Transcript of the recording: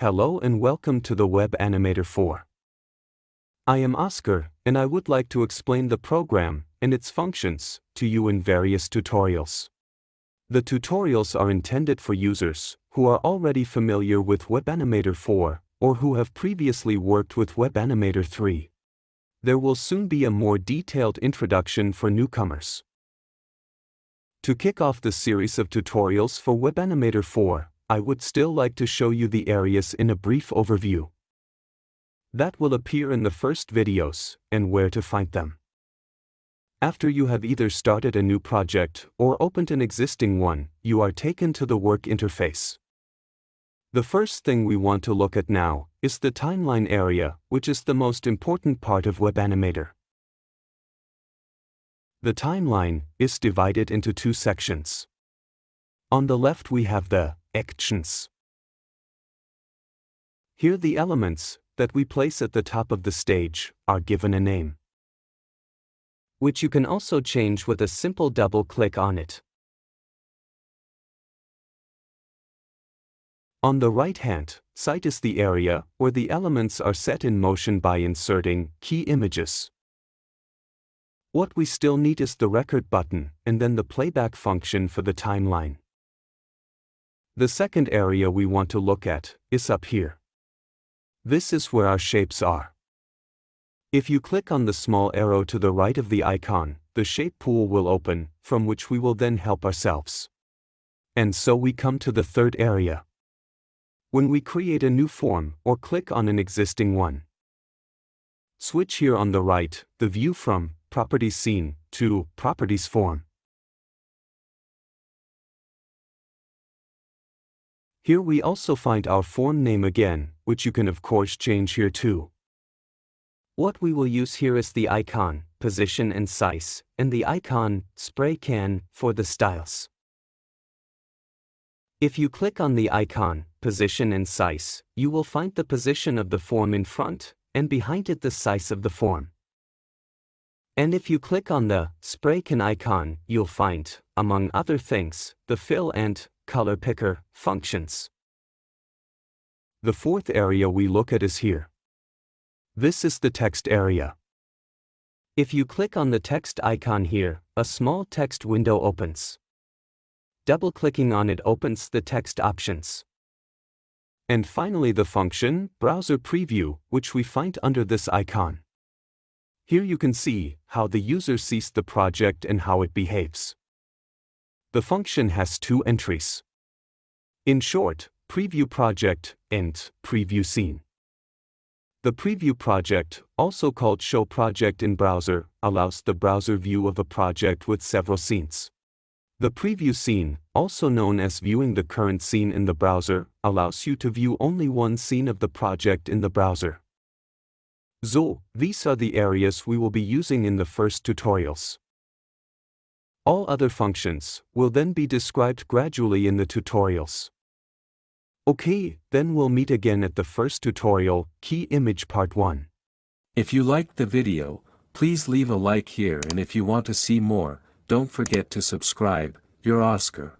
Hello and welcome to the Web Animator 4. I am Oskar, and I would like to explain the program and its functions to you in various tutorials. The tutorials are intended for users who are already familiar with Web Animator 4 or who have previously worked with Web Animator 3. There will soon be a more detailed introduction for newcomers. To kick off the series of tutorials for Web Animator 4, I would still like to show you the areas in a brief overview. That will appear in the first videos and where to find them. After you have either started a new project or opened an existing one, you are taken to the work interface. The first thing we want to look at now is the timeline area, which is the most important part of Web Animator. The timeline is divided into two sections. On the left we have the actions. Here the elements that we place at the top of the stage are given a name, which you can also change with a simple double click on it. On the right-hand side is the area where the elements are set in motion by inserting key images. What we still need is the record button and then the playback function for the timeline. The second area we want to look at is up here. This is where our shapes are. If you click on the small arrow to the right of the icon, the shape pool will open, from which we will then help ourselves. And so we come to the third area. When we create a new form or click on an existing one, switch here on the right the view from Properties Scene to Properties Form. Here we also find our form name again, which you can of course change here too. What we will use here is the icon, position and size, and the icon, spray can, for the styles. If you click on the icon, position and size, you will find the position of the form in front, and behind it the size of the form. And if you click on the spray can icon, you'll find, among other things, the fill and color picker functions. The fourth area we look at is here. This is the text area. If you click on the text icon here, a small text window opens. Double-clicking on it opens the text options. And finally the function, Browser Preview, which we find under this icon. Here you can see how the user sees the project and how it behaves. The function has two entries. In short, Preview Project and Preview Scene. The Preview Project, also called Show Project in Browser, allows the browser view of a project with several scenes. The Preview Scene, also known as viewing the current scene in the browser, allows you to view only one scene of the project in the browser. So, these are the areas we will be using in the first tutorials. All other functions will then be described gradually in the tutorials. Okay, then we'll meet again at the first tutorial, Key Image Part 1. If you liked the video, please leave a like here, and if you want to see more, don't forget to subscribe. You're Oskar.